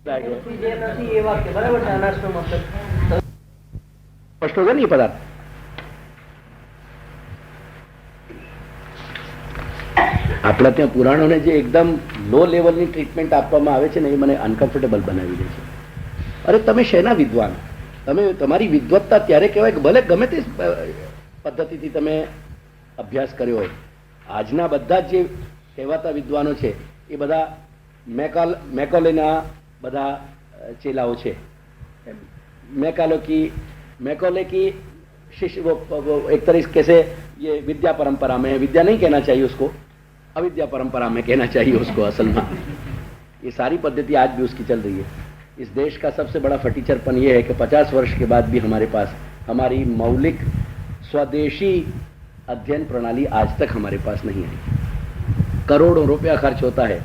સ્પષ્ટ છે ને એ પદાર્થ. આપણા ત્યાં પુરાણોને જે એકદમ લો લેવલની ટ્રીટમેન્ટ આપવામાં આવે છે ને એ મને અનકમ્ફર્ટેબલ બનાવી દે છે. અરે તમે શેના વિદ્વાન? તમે તમારી વિદ્વત્તા ત્યારે કહેવાય કે ભલે ગમે તે પદ્ધતિથી તમે અભ્યાસ કર્યો હોય. આજના બધા જ જે કહેવાતા વિદ્વાનો છે એ બધા મેકોલેના બધા ચેલાઓ છે. मैकॉले की शिष्य, वो एक तरीके से ये विद्या परंपरा में, विद्या नहीं कहना चाहिए उसको, अविद्या परंपरा में कहना चाहिए उसको असल में. ये सारी पद्धति आज भी उसकी चल रही है. इस देश का सबसे बड़ा फटीचरपन ये है कि 50 वर्ष के बाद भी हमारे पास हमारी मौलिक स्वदेशी अध्ययन प्रणाली आज तक हमारे पास नहीं आई. करोड़ों रुपया खर्च होता है.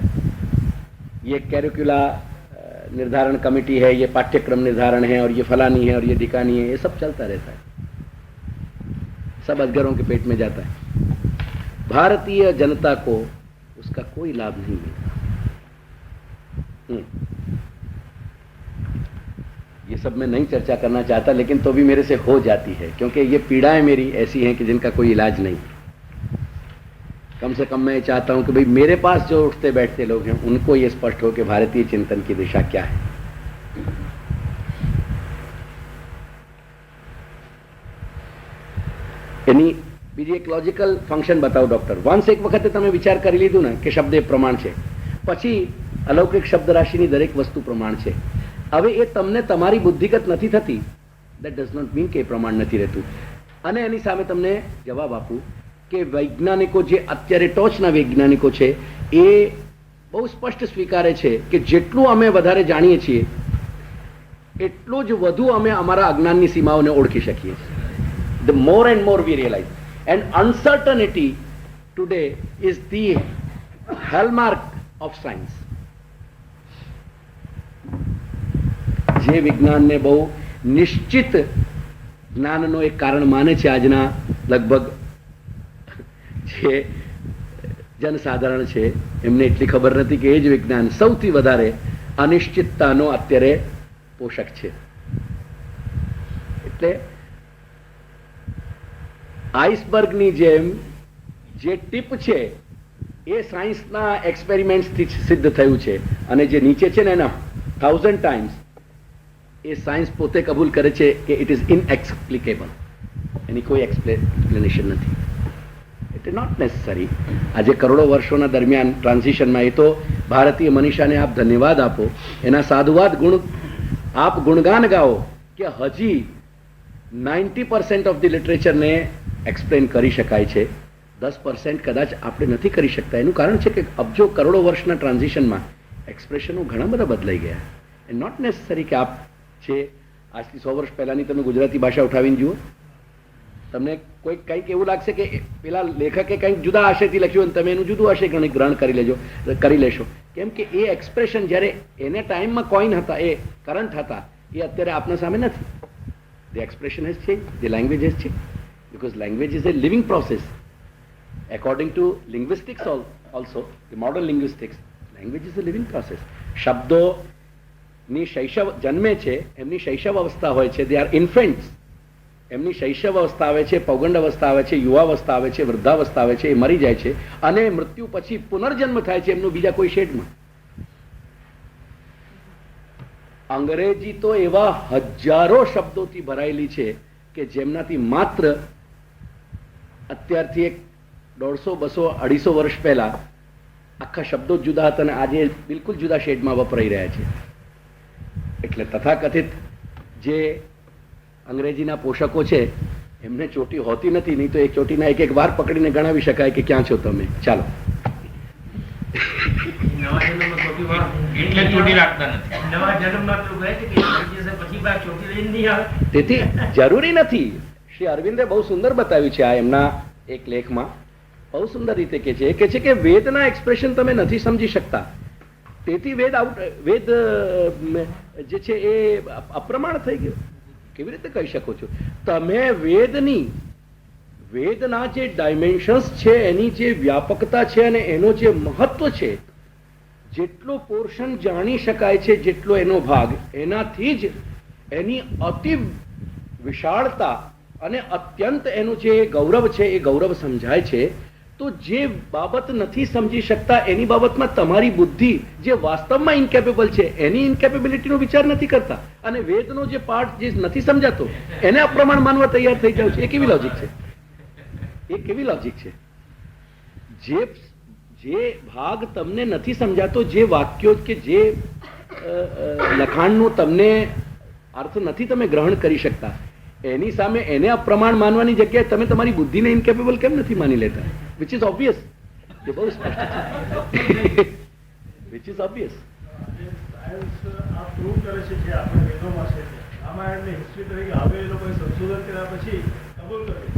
ये कैरिकुला निर्धारण कमेटी है, ये पाठ्यक्रम निर्धारण है, और ये फलानी है और ये ढिकानी है, ये सब चलता रहता है. सब अजगरों के पेट में जाता है. भारतीय जनता को उसका कोई लाभ नहीं मिलता. ये सब मैं नहीं चर्चा करना चाहता, लेकिन तो भी मेरे से हो जाती है, क्योंकि ये पीड़ाएं मेरी ऐसी हैं कि जिनका कोई इलाज नहीं. कम से कम मैं चाहता हूं कि भाई मेरे पास जो उठते बैठते लोग हैं उनको ये स्पष्ट हो कि भारतीय चिंतन की दिशा क्या है. એની બીજી એક લોજિકલ ફંક્શન બતાવું ડોક્ટર. વન્સ એક વખતે તમે વિચાર કરી લીધું ને કે શબ્દ એ પ્રમાણ છે, પછી અલૌકિક શબ્દ રાશિની દરેક વસ્તુ પ્રમાણ છે. હવે એ તમને તમારી બુદ્ધિગત નથી થતી, દેટ ડઝ નોટ મીન કે એ પ્રમાણ નથી રહેતું. અને એની સામે તમને જવાબ આપું કે વૈજ્ઞાનિકો જે અત્યારે ટોચના વૈજ્ઞાનિકો છે એ બહુ સ્પષ્ટ સ્વીકારે છે કે જેટલું અમે વધારે જાણીએ છીએ એટલું જ વધુ અમે અમારા અજ્ઞાનની સીમાઓને ઓળખી શકીએ છીએ. The more and more we realize, and uncertainty today is the hallmark of science. જે વિજ્ઞાનને બહુ નિશ્ચિત જ્ઞાનનો એક કારણ માને છે આજના લગભગ જે જનસાધારણ છે એમને એટલી ખબર નથી કે એ જ વિજ્ઞાન સૌથી વધારે અનિશ્ચિતતાનો અત્યારે પોષક છે. એટલે આઈસબર્ગની જેમ જે ટીપ છે એ સાયન્સના એક્સપેરિમેન્ટ્સથી સિદ્ધ થયું છે, અને જે નીચે છે ને એના 1000 ટાઈમ્સ એ સાયન્સ પોતે કબૂલ કરે છે કે ઇટ ઇઝ ઇનએક્સપ્લિકેબલ. એની કોઈ એક્સપ્લેનેશન નથી. It is not necessary. આજે કરોડો વર્ષોના દરમિયાન ટ્રાન્ઝિશનમાં એ તો ભારતીય મનીષાને આપ ધન્યવાદ આપો, એના સાધુવાદ ગુણ આપ ગુણગાન ગાઓ કે હજી 90% ઓફ ધી લિટરેચરને એક્સપ્લેન કરી શકાય છે, 10% કદાચ આપણે નથી કરી શકતા. એનું કારણ છે કે અબજો કરોડો વર્ષના ટ્રાન્ઝિશનમાં એક્સપ્રેશનો ઘણા બધા બદલાઈ ગયા. એન્ડ નોટ નેસેસરી કે આપ છે આજથી 100 વર્ષ પહેલાંની તમે ગુજરાતી ભાષા ઉઠાવીને જુઓ, તમને કોઈ કંઈક એવું લાગશે કે પેલા લેખકે કંઈક જુદા આશયથી લખ્યું અને તમે એનું જુદું આશય ગ્રહણ કરી લેશો. કેમ કે એ એક્સપ્રેશન જ્યારે એને ટાઈમમાં કોઈન હતા, એ કરંટ હતા, એ અત્યારે આપના સામે નથી. The expression has changed, the language has changed, because language is a living process. According to linguistics also, the modern linguistics, language is a living process. શબ્દોની શૈશવ જન્મે છે, એમની શૈશવ અવસ્થા હોય છે, they are infants. એમની શૈશવ અવસ્થા આવે છે, પૌગંડ અવસ્થા આવે છે, યુવાવસ્થા આવે છે, વૃદ્ધાવસ્થા આવે છે, એ મરી જાય છે, અને મૃત્યુ પછી પુનર્જન્મ થાય છે એમનું બીજા કોઈ શેડમાં. અંગ્રેજી તો એવા હજારો શબ્દોથી ભરાયેલી છે કે જેમનાથી માત્ર અત્યારથી એક 150, 200, 250 વર્ષ પહેલા આખા શબ્દો જ જુદા હતા અને આજે બિલકુલ જુદા શેડમાં વપરાઈ રહ્યા છે. એટલે તથાકથિત જે અંગ્રેજીના પોષકો છે એમને ચોટી હોતી નથી, નહીં તો એક ચોટીના એક વાર પકડીને ગણાવી શકાય કે ક્યાં છો તમે. ચાલો, તેથી જરૂરી નથી. શ્રી અરવિંદે બહુ સુંદર બતાવ્યું છે આ એમના એક લેખમાં, બહુ સુંદર રીતે કે છે કે વેદના એક્સપ્રેશન તમે નથી સમજી શકતા, તેથી વેદ જે છે એ અપ્રમાણ થઈ ગયો. કેવી રીતે કહી શકો છો તમે? વેદના જે ડાયમેન્શન્સ છે, એની જે વ્યાપકતા છે અને એનો જે મહત્વ છે, જેટલો પોર્શન જાણી શકાય છે, જેટલો એનો ભાગ, એનાથી જ એની અતિ વિશાળતા અને અત્યંત એનું જે ગૌરવ છે એ ગૌરવ સમજાય છે. તો જે બાબત નથી સમજી શકતા એની બાબતમાં તમારી બુદ્ધિ જે વાસ્તવમાં ઇન્કેપેબલ છે એની ઇન્કેપેબિલિટીનો વિચાર નથી કરતા, અને વેદનો જે પાર્ટ જે નથી સમજાતો એને અપ્રમાણ માનવા તૈયાર થઈ જાવ છે. એ કેવી લોજિક છે? એ કેવી લોજિક છે? જે ભાગ તમને નથી સમજાતો, જે વાક્યો કે જે લખાણનું તમને અર્થ નથી તમે ગ્રહણ કરી શકતા, એની સામે એને અપ્રમાણ માનવાની જગ્યાએ તમે તમારી બુદ્ધિને ઇન્કેપેબલ કેમ નથી માની લેતા? Which is obvious. એ બહુ સ્પષ્ટ છે. Which is obvious. આ પ્રૂવ કરે છે જે આપણે વેદોમાં છે, રામાયણની હિસ્ટ્રી તરીકે હવે એ લોકોએ સંશોધન કર્યા પછી કબૂલ કર્યું.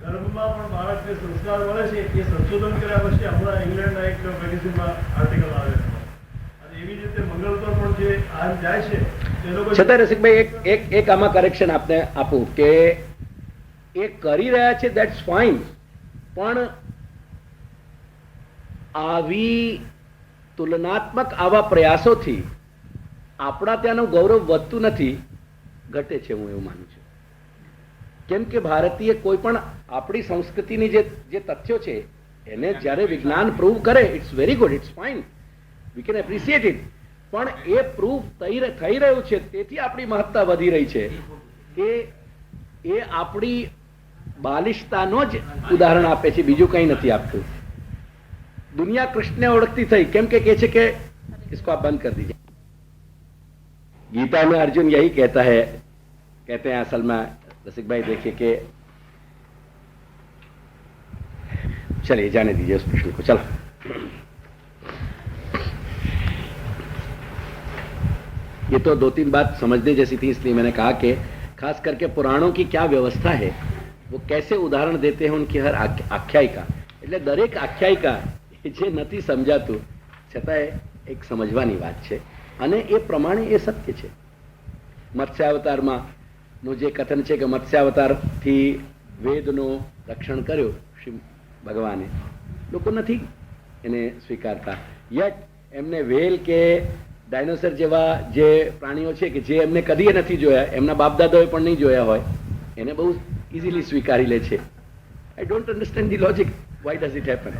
ગર્ભમાં પણ બાળકને સંસ્કાર મળે છે, એ સંશોધન કર્યા પછી હમણાં ઇંગ્લેન્ડના એક મેગેઝિનમાં આર્ટિકલ આવે છે. અને એવી જ રીતે મંગળ પર પણ જે આ જાય છે એ લોકો. છતાં રસિકભાઈ એક આમાં કરેક્શન આપને આપું કે એ કરી રહ્યા છે, દેટ્સ ફાઇન, પણ આવી તુલનાત્મક આવા પ્રયાસોથી આપણા ત્યાંનું ગૌરવ વધતું નથી, ઘટે છે. હું એવું માનું છું. કેમ કે ભારતીય કોઈ પણ આપણી સંસ્કૃતિની જે તથ્યો છે એને જ્યારે વિજ્ઞાન પ્રૂવ કરે, it's very good, it's fine, we can appreciate it. પણ એ પ્રૂવ થઈ રહ્યું છે, તેથી આપણી મહત્તા વધી રહી છે. એ આપણી બાલિશતાનો જ ઉદાહરણ આપે છે, બીજું કંઈ નથી આપતું. दुनिया कृष्ण ओढ़ती थी, केम के कहते कि इसको आप बंद कर दीजिए. गीता में अर्जुन यही कहता है, कहते हैं असल में रसिक भाई देखिए कि चलिए जाने दीजिए उस प्रश्न को. चलो, ये तो 2-3 बात समझने जैसी थी, इसलिए मैंने कहा कि खास करके पुराणों की क्या व्यवस्था है, वो कैसे उदाहरण देते हैं उनकी हर आख्यायिका. એટલે દરેક આખ્યાયિકા જે નથી સમજાતું છતાં એક સમજવાની વાત છે, અને એ પ્રમાણે એ સત્ય છે. મત્સ્યાવતારમાં નું જે કથન છે કે મત્સ્યાવતારથી વેદનું રક્ષણ કર્યું શ્રી ભગવાને, લોકો નથી એને સ્વીકારતા. યટ એમને વેલ કે ડાયનોસર જેવા જે પ્રાણીઓ છે કે જે એમને કદી નથી જોયા, એમના બાપ દાદાએ પણ નહીં જોયા હોય, એને બહુ ઇઝીલી સ્વીકારી લે છે. I don't understand the logic. Why does it happen?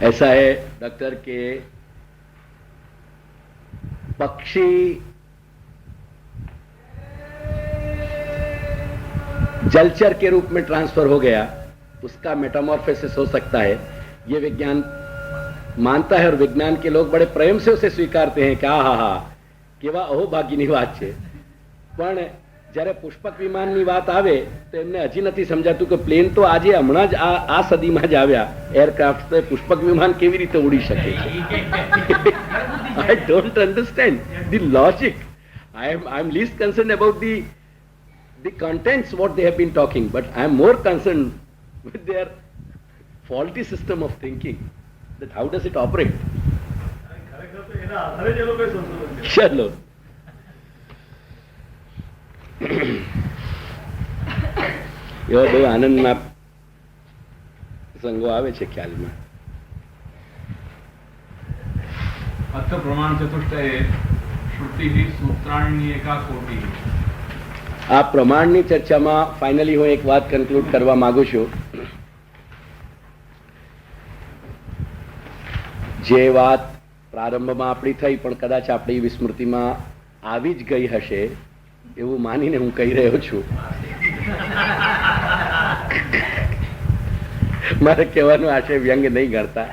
ऐसा है डॉक्टर के पक्षी जलचर के रूप में ट्रांसफर हो गया, उसका मेटामॉर्फोसिस हो सकता है, ये विज्ञान मानता है. और विज्ञान के लोग बड़े प्रेम से उसे स्वीकारते हैं कि हा हा केवा अहोभाग्यની વાત છે. પણ જ્યારે પુષ્પક વિમાનની વાત આવે તો એમને હજી નથી સમજાતું કે પ્લેન તો આજે હમણાં જ આ સદીમાં જ આવ્યા, એરક્રાફ્ટ, તો પુષ્પક વિમાન કેવી રીતે ઉડી શકે છે? I don't understand the logic. I am least concern about the contents what they have been talking, but I am more concerned with their faulty system of thinking. That how does it operate? ચલો, એવા બહુ આનંદના પ્રસંગો આવે છે ખ્યાલમાં. અર્થ પ્રમાણ ચતુષ્ટય શ્રુતિ સૂત્રાણી એકા કોટી. આ પ્રમાણની ચર્ચામાં ફાઇનલી હું એક વાત કન્ક્લુડ કરવા માંગુ છું. જે વાત પ્રારંભમાં આપણી થઈ પણ કદાચ આપણી વિસ્મૃતિમાં આવી જ ગઈ હશે એવું માનીને હું કહી રહ્યો છું. મારે કહેવાનો આશય વ્યંગ નહીં ગણતા,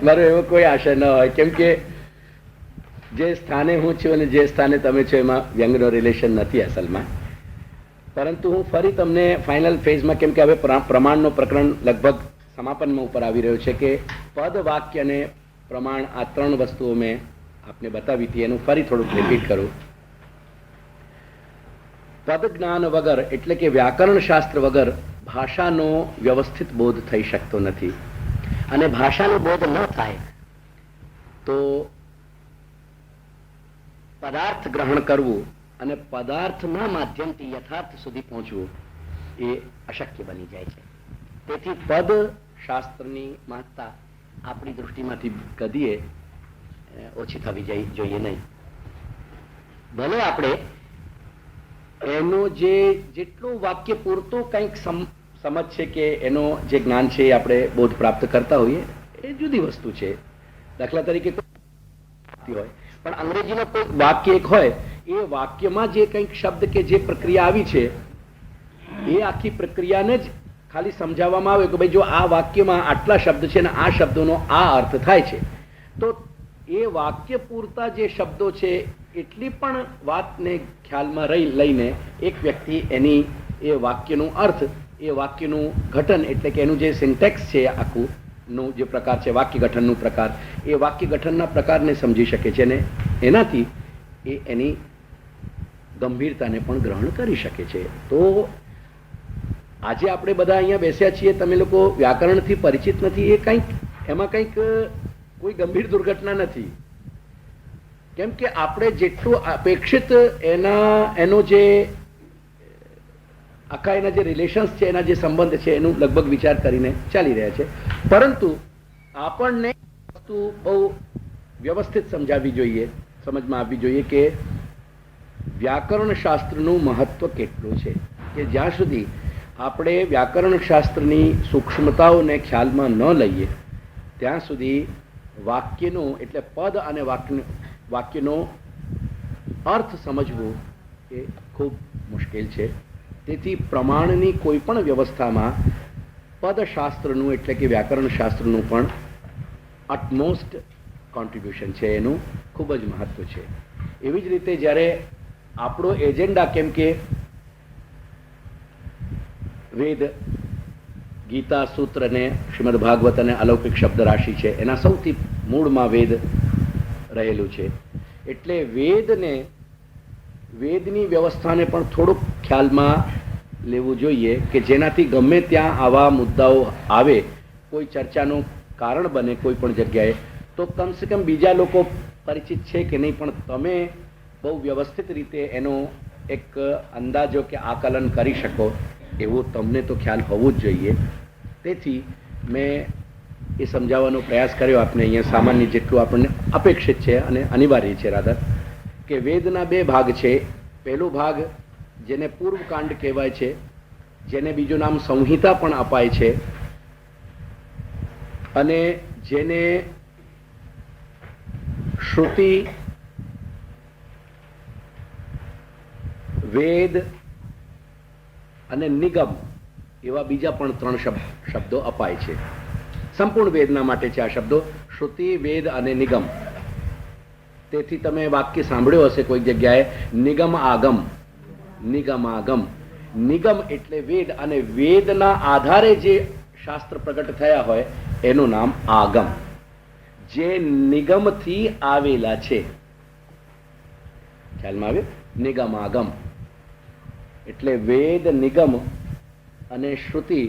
મારો એવો કોઈ આશય ન હોય, કેમ કે જે સ્થાને હું છું અને જે સ્થાને તમે છો એમાં વ્યંગનો રિલેશન નથી અસલમાં. પરંતુ હું ફરી તમને ફાઇનલ ફેઝમાં, કેમ કે હવે પ્રમાણનો પ્રકરણ લગભગ સમાપનમાં ઉપર આવી રહ્યો છે, કે પદ વાક્ય અને પ્રમાણ આ 3 વસ્તુઓ મેં આપને બતાવી હતી, એનું ફરી થોડુંક રિપીટ કરું. પદ જ્ઞાન વગર એટલે કે વ્યાકરણ શાસ્ત્ર વગર ભાષાનો વ્યવસ્થિત બોધ થઈ શકતો નથી. અને ભાષાનો બોધ ન થાય તો પદાર્થ ગ્રહણ કરવું અને પદાર્થના માધ્યમથી યથાર્થ સુધી પહોંચવું એ અશક્ય બની જાય છે. તેથી પદ શાસ્ત્રની મહત્તા આપણી દૃષ્ટિમાંથી કદીએ ઓછી થવી જોઈએ નહીં. ભલે આપણે એનો જેટલું વાક્ય પૂરતું કંઈક સમજ છે કે એનો જે જ્ઞાન છે એ આપણે બોધ પ્રાપ્ત કરતા હોઈએ એ જુદી વસ્તુ છે. દાખલા તરીકે હોય પણ અંગ્રેજીનો કોઈ વાક્ય એક હોય એ વાક્યમાં જે કંઈક શબ્દ કે જે પ્રક્રિયા આવી છે એ આખી પ્રક્રિયાને જ ખાલી સમજાવવામાં આવે કે ભાઈ જો આ વાક્યમાં આટલા શબ્દ છે ને આ શબ્દોનો આ અર્થ થાય છે, તો એ વાક્ય પૂરતા જે શબ્દો છે એટલી પણ વાતને ખ્યાલમાં લઈને એક વ્યક્તિ એની એ વાક્યનું અર્થ, એ વાક્યનું ઘટન એટલે કે એનું જે સિન્ટેક્સ છે આખું નું જે પ્રકાર છે વાક્ય ગઠનનું પ્રકાર, એ વાક્ય ગઠનના પ્રકારને સમજી શકે છે અને એનાથી એ એની ગંભીરતાને પણ ગ્રહણ કરી શકે છે. તો આજે આપણે બધા અહીંયા બેસ્યા છીએ, તમે લોકો વ્યાકરણથી પરિચિત નથી, એ કંઈક એમાં કંઈક કોઈ ગંભીર દુર્ઘટના નથી. કેમ કે આપણે જેટલું અપેક્ષિત એનો જે આખા એના જે રિલેશન્સ છે, એના જે સંબંધ છે એનું લગભગ વિચાર કરીને ચાલી રહ્યા છે. પરંતુ આપણને વસ્તુ બહુ વ્યવસ્થિત સમજાવવી જોઈએ, સમજમાં આવવી જોઈએ કે વ્યાકરણ શાસ્ત્રનું મહત્વ કેટલું છે. કે જ્યાં સુધી આપણે વ્યાકરણ શાસ્ત્રની સૂક્ષ્મતાઓને ખ્યાલમાં ન લઈએ ત્યાં સુધી વાક્યનું એટલે પદ અને વાક્યનો અર્થ સમજવું એ ખૂબ મુશ્કેલ છે. તેથી પ્રમાણની કોઈ પણ વ્યવસ્થામાં પદશાસ્ત્રનું એટલે કે વ્યાકરણ શાસ્ત્રનું પણ અટમોસ્ટ કોન્ટ્રીબ્યુશન છે, એનું ખૂબ જ મહત્વ છે. એવી જ રીતે જ્યારે આપણો એજન્ડા, કેમ કે વેદ, ગીતા, સૂત્ર અને શ્રીમદ ભાગવત અને અલૌકિક શબ્દ રાશિ છે, એના સૌથી મૂળમાં વેદ રહેલું છે. એટલે વેદની વ્યવસ્થાને પણ થોડુંક ખ્યાલમાં લેવું જોઈએ કે જેનાથી ગમે ત્યાં આવા મુદ્દાઓ આવે, કોઈ ચર્ચાનું કારણ બને કોઈ પણ જગ્યાએ, તો કમસે કમ બીજા લોકો પરિચિત છે કે નહીં પણ તમે બહુ વ્યવસ્થિત રીતે એનો એક અંદાજો કે આકલન કરી શકો એવું તમને તો ખ્યાલ હોવું જ જોઈએ. તેથી મેં એ સમજાવવાનો પ્રયાસ કર્યો આપને અહીંયા સામાન્ય જેટલું આપણને અપેક્ષિત છે અને અનિવાર્ય છે રાધર, કે વેદના બે ભાગ છે. પહેલો ભાગ જેને પૂર્વકાંડ કહેવાય છે, જેને બીજું નામ સંહિતા પણ અપાય છે, અને જેને શ્રુતિ, વેદ અને નિગમ એવા બીજા પણ 3 શબ્દો અપાય છે. સંપૂર્ણ વેદના માટે છે આ શબ્દો, શ્રુતિ, વેદ અને નિગમ. તેથી તમે વાક્ય સાંભળ્યો હશે કોઈક જગ્યાએ, નિગમ આગમ, નિગમ આગમ. નિગમ એટલે વેદ, અને વેદના આધારે જે શાસ્ત્ર પ્રગટ થયા હોય એનું નામ આગમ, જે નિગમથી આવેલા છે. ખ્યાલમાં આવ્યું? નિગમ આગમ એટલે વેદ, નિગમ અને શ્રુતિ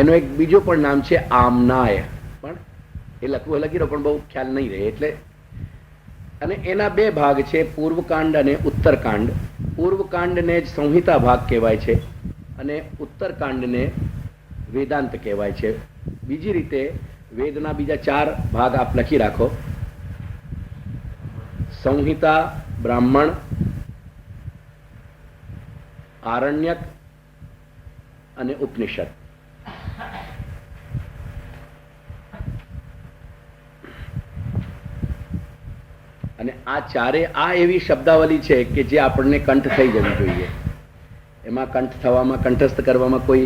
એનો એક બીજો પણ નામ છે આમનાય, પણ એ લખી દો પણ બહુ ખ્યાલ નહીં રહે. એટલે અને એના 2 ભાગ છે, પૂર્વકાંડ અને ઉત્તરકાંડ. પૂર્વકાંડને જ સંહિતા ભાગ કહેવાય છે અને ઉત્તરકાંડને વેદાંત કહેવાય છે. બીજી રીતે વેદના બીજા 4 ભાગ આપ લખી રાખો: સંહિતા, બ્રાહ્મણ, આરણ્યક અને ઉપનિષદ. અને આ એવી શબ્દાવલી છે કે જે આપણને કંઠ થઈ જવી જોઈએ. એમાં કંઠસ્થ કરવામાં કોઈ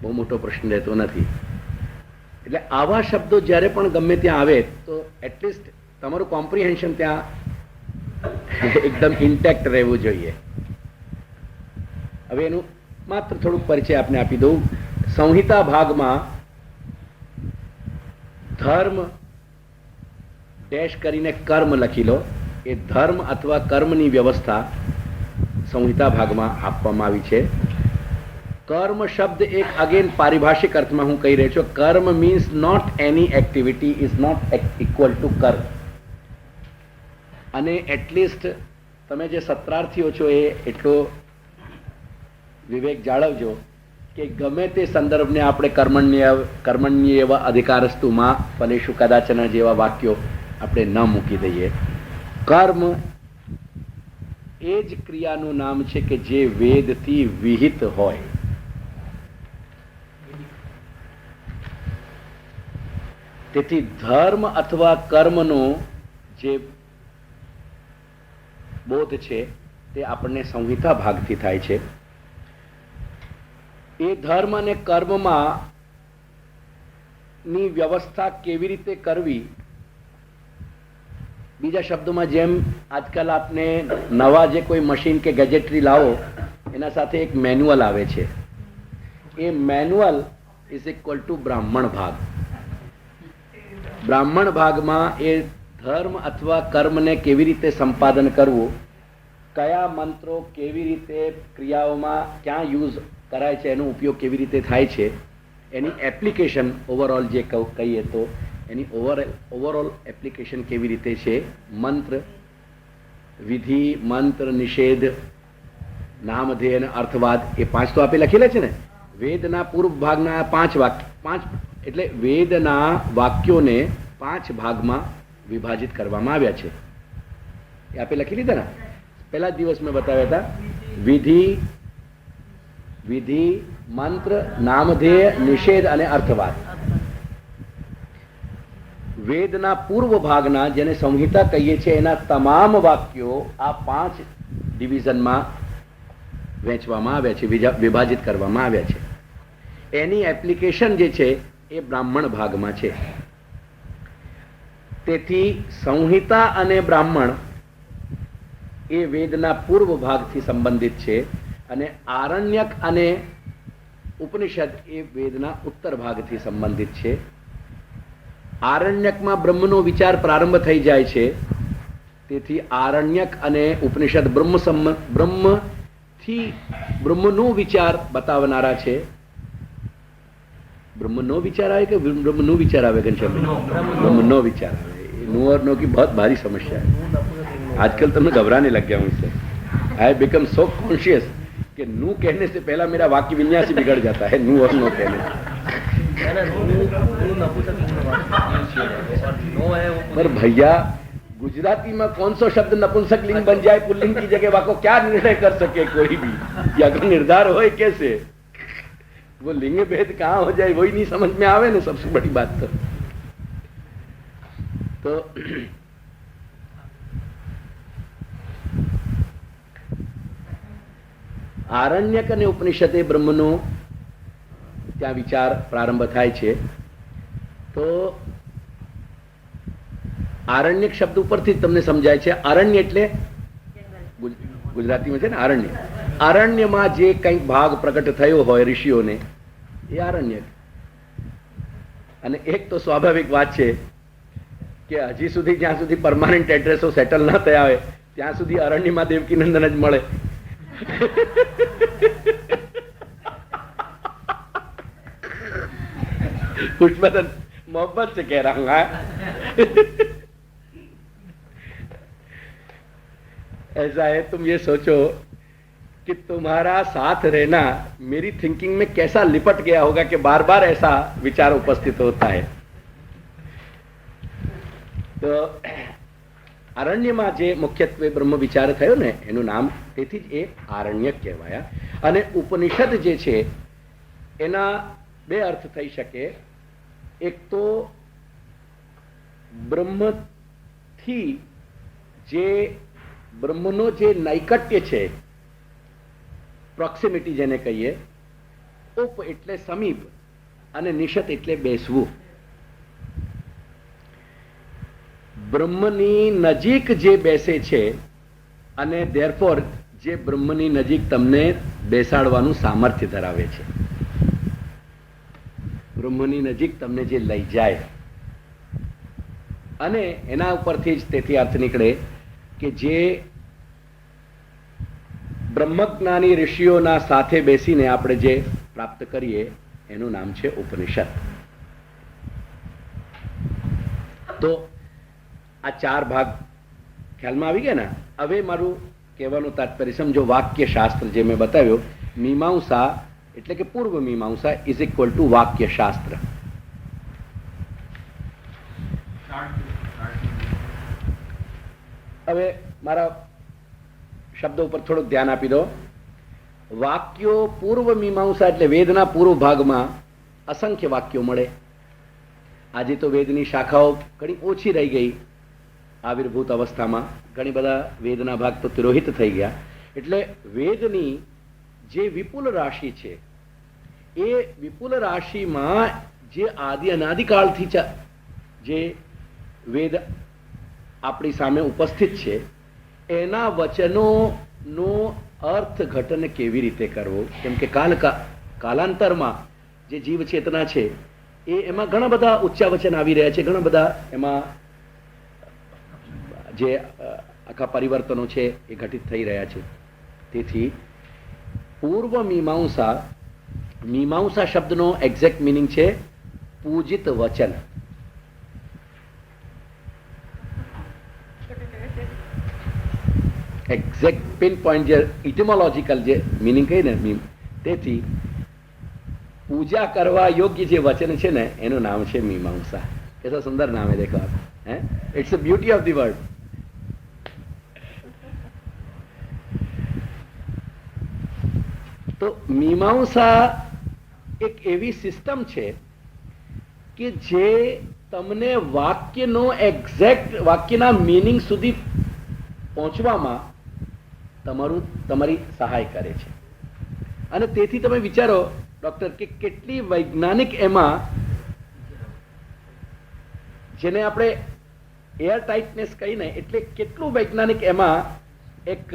બહુ મોટો પ્રશ્ન રહેતો નથી. એટલે આવા શબ્દો જ્યારે પણ ગમે ત્યાં આવે તો એટલીસ્ટ તમારું કોમ્પ્રિહેન્શન ત્યાં એકદમ ઇન્ટેક્ટ રહેવું જોઈએ. હવે એનું માત્ર થોડુંક પરિચય આપને આપી દઉં. સંહિતા ભાગમાં ધર્મ ડેશ કરીને કર્મ લખી લો. એ ધર્મ અથવા કર્મની વ્યવસ્થા સંહિતા ભાગમાં આપવામાં આવી છે. કર્મ શબ્દ એક અગેન પારિભાષિક અર્થમાં હું કહી રહ્યો છું. Karma means not any activity is not equal to karma. અને એટલીસ્ટ તમે જે સત્રાર્થીઓ છો એ એટલો વિવેક જાળવજો કે ગમે તે સંદર્ભને આપણે કર્મણ્ય એવા અધિકારસ્તુમાં ફલેષુ કદાચન જેવા વાક્યો આપણે ન મૂકી દઈએ. કર્મ એ જ ક્રિયાનું નામ છે કે જે વેદથી વિહિત હોય. તેથી ધર્મ અથવા કર્મનો જે બોધ છે તે આપણને સંહિતા ભાગથી થાય છે. એ ધર્મ અને કર્મમાં ની વ્યવસ્થા કેવી રીતે કરવી, બીજા શબ્દોમાં જેમ આજકાલ આપને નવા જે કોઈ મશીન કે ગેજેટરી લાવો એના સાથે એક મેન્યુઅલ આવે છે. એ મેન્યુઅલ ઇઝ ઇક્વલ ટુ બ્રાહ્મણ ભાગ. બ્રાહ્મણ ભાગમાં એ ધર્મ અથવા કર્મને કેવી રીતે સંપાદન કરવું, કયા મંત્રો કેવી રીતે ક્રિયાઓમાં ક્યાં યુઝ કરાય છે, એનો ઉપયોગ કેવી રીતે થાય છે, એની એપ્લિકેશન ઓવરઓલ જે કહીએ તો એની ઓવરઓલ એપ્લિકેશન કેવી રીતે છે. મંત્ર, વિધિ, મંત્ર, નિષેધ, નામધેય અને અર્થવાદ એ 5 તો આપે લખેલા છે ને. વેદના પૂર્વ ભાગના 5 વાક્ય, 5 એટલે વેદના વાક્યોને 5 ભાગમાં વિભાજિત કરવામાં આવ્યા છે. એ આપે લખી લીધા ને. પહેલા જ દિવસ મેં બતાવ્યા હતા. વિધિ, મંત્ર, નામધેય, નિષેધ અને અર્થવાદ. વેદના પૂર્વ ભાગના જેને સંહિતા કહીએ છીએ એના તમામ વાક્યો આ 5 ડિવિઝનમાં વહેંચવામાં આવ્યા છે, વિભાજિત કરવામાં આવ્યા છે. એની એપ્લિકેશન જે છે એ બ્રાહ્મણ ભાગમાં છે. તેથી સંહિતા અને બ્રાહ્મણ એ વેદના પૂર્વ ભાગથી સંબંધિત છે અને આરણ્યક અને ઉપનિષદ એ વેદના ઉત્તર ભાગથી સંબંધિત છે. આરણ્યકમાં બ્રહ્મનો વિચાર પ્રારંભ થઈ જાય છે. તેથી આરણ્યક અને ઉપનિષદ બ્રહ્મનો વિચાર બતાવનારા છે. બ્રહ્મનો વિચાર આવે કે બ્રહ્મનો વિચાર આવે? ઘનશ્યામ, બ્रह्मनो विचार आवे. नो और नो की बहुत भारी समस्या है. आजकल तो मैं घबराने लग गया हूँ इससे. आई बिकम सो कॉन्शियस कि नू कहने से पहला मेरा वाक्य विन्यास ही बिगड़ जाता है नू और नो कहने से. पर भैया गुजराती में कौन सा शब्द नपुंसक लिंग बन जाए पुल्लिंग की जगह, वाको क्या निर्णय कर सके कोई भी? या अगर निर्धार हो कैसे वो लिंग भेद कहाँ हो जाए वही नहीं समझ में आवे ना. सबसे बड़ी बात तो આરણ્યક અને ઉપનિષદે બ્રહ્મનો ત્યાં વિચાર પ્રારંભ થાય છે. તો આરણ્યક શબ્દ ઉપરથી તમને સમજાય છે. અરણ્ય એટલે ગુજરાતીમાં છે ને અરણ્ય. અરણ્યમાં જે કંઈક ભાગ પ્રગટ થયો હોય ઋષિઓને એ આરણ્યક. અને એક તો સ્વાભાવિક વાત છે કે હજી સુધી જ્યાં સુધી પરમાનન્ટ એડ્રેસો સેટલ ન થયા હોય ત્યાં સુધી અરણ્યમાં દેવકીનંદન જ મળે. पुष्पदन मोहब्बत से कह रहा हूं. ऐसा है, तुम ये सोचो कि तुम्हारा साथ रहना मेरी थिंकिंग में कैसा लिपट गया होगा कि बार बार ऐसा विचार उपस्थित होता है. तो આરણ્યમાં જે મુખ્યત્વે બ્રહ્મ વિચાર થયો ને એનું નામ તેથી જ એ આરણ્યક કહેવાયા. અને ઉપનિષદ જે છે એના 2 અર્થ થઈ શકે. એક તો બ્રહ્મથી જે બ્રહ્મનો જે નૈકટ્ય છે, પ્રોક્સિમિટી જેને કહીએ, ઉપ એટલે સમીપ અને નિષદ એટલે બેસવું. બ્રહ્મની નજીક જે બેસે છે અને ધેરફોર જે બ્રહ્મની નજીક તમને બેસાડવાનું સામર્થ્ય ધરાવે છે, બ્રહ્મની નજીક તમને જે લઈ જાય. અને એના ઉપરથી જ તેથી અર્થ નીકળે કે જે બ્રહ્મજ્ઞાની ઋષિઓના સાથે બેસીને આપણે જે પ્રાપ્ત કરીએ એનું નામ છે ઉપનિષદ. તો આ 4 ભાગ ખ્યાલમાં આવી ગયા ને. હવે મારું કહેવાનું તાત્પર્ય સમજો. વાક્ય શાસ્ત્ર જે મેં બતાવ્યો, મીમાંસા એટલે કે પૂર્વ મીમાંસા ઇઝ ઇક્વલ ટુ વાક્ય શાસ્ત્ર. હવે મારા શબ્દો ઉપર થોડુંક ધ્યાન આપી દો. વાક્યો પૂર્વ મીમાંસા એટલે વેદના પૂર્વ ભાગમાં અસંખ્ય વાક્યો મળે. આજે તો વેદની શાખાઓ ઘણી ઓછી રહી ગઈ. આવિર્ભૂત અવસ્થામાં ઘણી બધા વેદના ભાગ તો તિરોહિત થઈ ગયા. એટલે વેદની જે વિપુલ રાશિ છે એ વિપુલ રાશિમાં જે આદિ અનાદિકાળથી જે વેદ આપણી સામે ઉપસ્થિત છે એના વચનોનો અર્થઘટન કેવી રીતે કરવો. કેમ કે કાલાંતરમાં જે જીવ ચેતના છે એમાં ઘણા બધા ઉચ્ચાવચન આવી રહ્યા છે, ઘણા બધા એમાં જે આખા પરિવર્તનો છે એ ઘટિત થઈ રહ્યા છે. તેથી પૂર્વ મીમાંસા, મીમાંસા શબ્દનો એક્ઝેક્ટ મિનિંગ છે પૂજિત વચન. એક્ઝેક્ટ પિન પોઈન્ટ જે ઇટિમોલોજીકલ જે મિનિંગ કહી ને મીમ, તેથી पूजा करवा योग्य જે વચન છે ને એનું નામ છે મીમાંસા. कैसा सुंदर नाम है, देखो आप, हैं? It's the beauty of the word. તો મીમાંસા એક એવી સિસ્ટમ છે કે જે તમને વાક્યનો એક્ઝેક્ટ વાક્યના મીનિંગ સુધી પહોંચવામાં તમારી સહાય કરે છે. અને તેથી તમે વિચારો ડોક્ટર કે કેટલી વૈજ્ઞાનિક એમાં, જેને આપણે એર ટાઇટનેસ કહીને, એટલે કેટલું વૈજ્ઞાનિક એમાં એક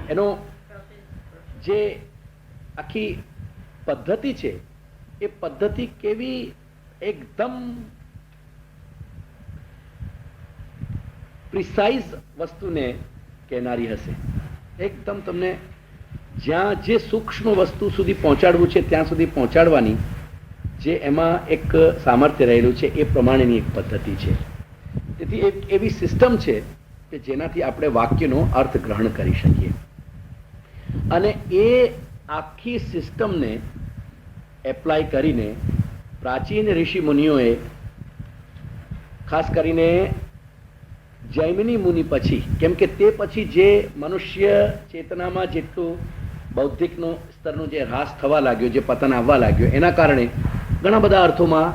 એનો જે આખી પદ્ધતિ છે એ પદ્ધતિ કેવી એકદમ પ્રિસાઇઝ વસ્તુને કહેનારી હશે. એકદમ તમને જ્યાં જે સૂક્ષ્મ વસ્તુ સુધી પહોંચાડવું છે ત્યાં સુધી પહોંચાડવાની જે એમાં એક સામર્થ્ય રહેલું છે એ પ્રમાણેની એક પદ્ધતિ છે. તેથી એક એવી સિસ્ટમ છે કે જેનાથી આપણે વાક્યનો અર્થ ગ્રહણ કરી શકીએ. અને એ આખી સિસ્ટમને એપ્લાય કરીને પ્રાચીન ઋષિ મુનિઓએ, ખાસ કરીને જૈમિની મુનિ પછી, કેમ કે તે પછી જે મનુષ્ય ચેતનામાં જેટલું બૌદ્ધિકનો સ્તરનો જે હ્રાસ થવા લાગ્યો, જે પતન આવવા લાગ્યો, એના કારણે ઘણા બધા અર્થોમાં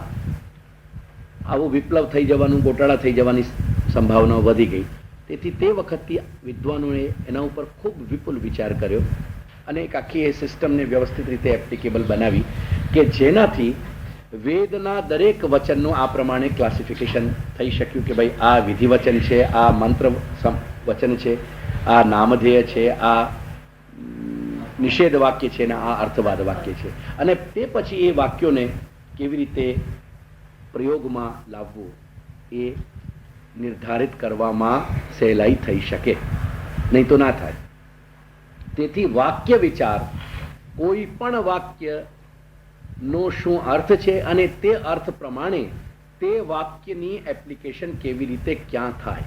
આવું વિપ્લવ થઈ જવાનું, ગોટાળા થઈ જવાની સંભાવનાઓ વધી ગઈ. તેથી તે વખતથી વિદ્વાનોએ એના ઉપર ખૂબ વિપુલ વિચાર કર્યો અને એક આખી એ સિસ્ટમને વ્યવસ્થિત રીતે એપ્લિકેબલ બનાવી કે જેનાથી વેદના દરેક વચનનું આ પ્રમાણે ક્લાસિફિકેશન થઈ શક્યું કે ભાઈ આ વિધિ વચન છે, આ મંત્ર વચન છે, આ નામધેય છે, આ નિષેધ વાક્ય છે અને આ અર્થવાદ વાક્ય છે. અને તે પછી એ વાક્યોને કેવી રીતે પ્રયોગમાં લાવવું એ નિર્ધારિત કરવામાં સહેલાઈ થઈ શકે, નહીં તો ના થાય. તેથી વાક્ય વિચાર, કોઈ પણ વાક્યનો શું અર્થ છે અને તે અર્થ પ્રમાણે તે વાક્યની એપ્લિકેશન કેવી રીતે ક્યાં થાય,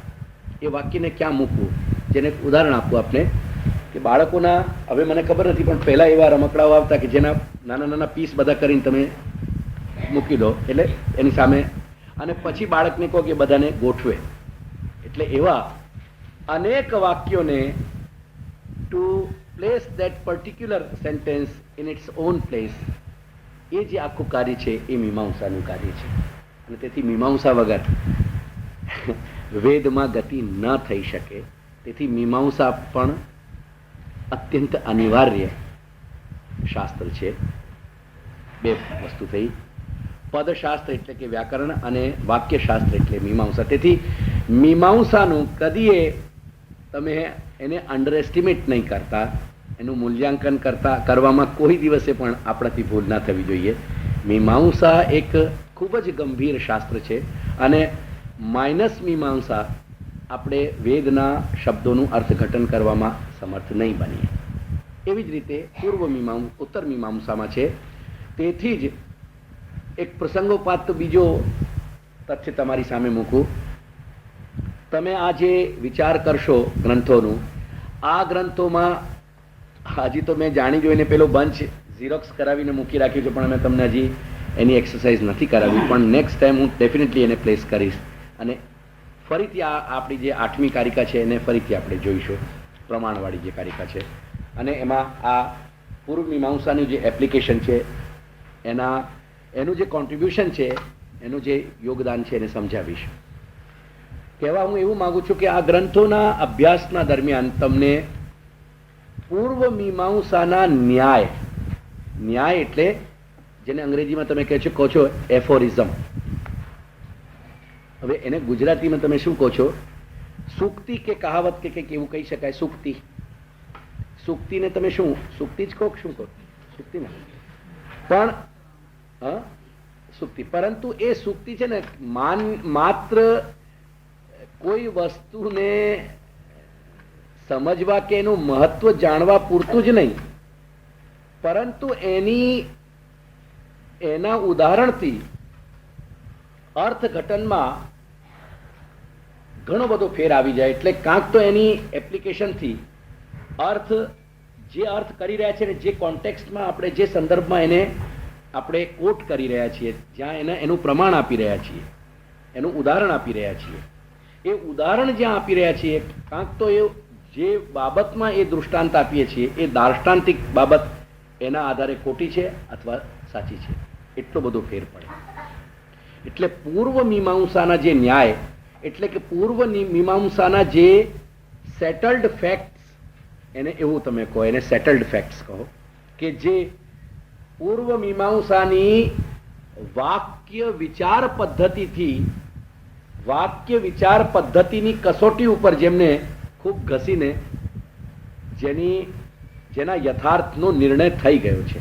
એ વાક્યને ક્યાં મૂકવું. જેને ઉદાહરણ આપું આપને કે બાળકોના, હવે મને ખબર નથી પણ પહેલાં એવા રમકડાઓ આવતા કે જેના નાના નાના પીસ બધા કરીને તમે મૂકી દો એટલે એની સામે, અને પછી બાળકને કહો કે બધાને ગોઠવે. એટલે એવા અનેક વાક્યોને to place that particular sentence in its own place, એ જે આખું કાર્ય છે એ મીમાંસાનું કાર્ય છે. અને તેથી મીમાંસા વગર વેદમાં ગતિ ન થઈ શકે. તેથી મીમાંસા પણ અત્યંત અનિવાર્ય શાસ્ત્ર છે. બે વસ્તુ થઈ, પદશાસ્ત્ર એટલે કે વ્યાકરણ અને વાક્યશાસ્ત્ર એટલે મીમાંસા. તેથી મીમાંસાનું કદીએ તમે એને અંડર એસ્ટિમેટ નહીં કરતા, એનું મૂલ્યાંકન કરવામાં કોઈ દિવસે પણ આપણાથી ભૂલ ના થવી જોઈએ. મીમાંસા એક ખૂબ જ ગંભીર શાસ્ત્ર છે અને માઇનસ મીમાંસા આપણે વેદના શબ્દોનું અર્થઘટન કરવામાં સમર્થ નહીં બનીએ. એવી જ રીતે પૂર્વ ઉત્તર મીમાંસામાં છે. તેથી જ એક પ્રસંગોપાત બીજો તથ્ય તમારી સામે મૂકું. તમે આ જે વિચાર કરશો ગ્રંથોનું, આ ગ્રંથોમાં હજી તો મેં જાણી જોઈને પેલો બંચ ઝીરોક્સ કરાવીને મૂકી રાખ્યું છે, પણ અમે તમને હજી એની એક્સરસાઇઝ નથી કરાવી. પણ નેક્સ્ટ ટાઈમ હું ડેફિનેટલી એને પ્લેસ કરીશ અને ફરીથી આ આપણી જે 8મી કારિકા છે એને ફરીથી આપણે જોઈશું, પ્રમાણવાળી જે કારિકા છે. અને એમાં આ પૂર્વ મીમાંસાની જે એપ્લિકેશન છે એનું જે કોન્ટ્રીબ્યુશન છે, એનું જે યોગદાન છે એને સમજાવીશ. કહેવા હું એવું માગું છું કે આ ગ્રંથોના અભ્યાસના દરમિયાન તમને પૂર્વ મીમાંસાના ન્યાય એટલે જેને અંગ્રેજીમાં તમે કહો છો એફોરિઝમ, હવે એને ગુજરાતીમાં તમે શું કહો છો? સૂક્તિ કે કહાવત કે કંઈક એવું કહી શકાય. સૂક્તિને તમે શું સૂક્તિ જ કહો, શું કહો? સૂક્તિ ને પણ સૂક્તિ, પરંતુ એ સૂક્તિ છે ને માત્ર કોઈ વસ્તુને સમજવા કે એનું મહત્વ જાણવા પૂરતું જ નહીં, પરંતુ એના ઉદાહરણથી અર્થઘટનમાં ઘણો બધો ફેર આવી જાય. એટલે કાંક તો એની એપ્લિકેશનથી જે અર્થ કરી રહ્યા છે ને જે કોન્ટેક્સ્ટમાં આપણે જે સંદર્ભમાં એને આપણે કોટ કરી રહ્યા છીએ, જ્યાં એનું પ્રમાણ આપી રહ્યા છીએ, એનું ઉદાહરણ આપી રહ્યા છીએ, એ ઉદાહરણ જ્યાં આપી રહ્યા છીએ, કાંક તો એ જે બાબતમાં એ દૃષ્ટાંત આપીએ છીએ એ દાર્ષ્ટાંતિક બાબત એના આધારે ખોટી છે અથવા સાચી છે, એટલો બધો ફેર પડે. એટલે પૂર્વ મીમાંસાના જે ન્યાય એટલે કે પૂર્વ મીમાંસાના જે સેટલડ ફેક્ટ્સ, એને એવું તમે કહો, એને સેટલડ ફેક્ટ્સ કહો, કે જે પૂર્વ મીમાંસાની વાક્ય વિચાર પદ્ધતિની કસોટી ઉપર જેમને ખૂબ ઘસીને જેના યથાર્થનો નિર્ણય થઈ ગયો છે.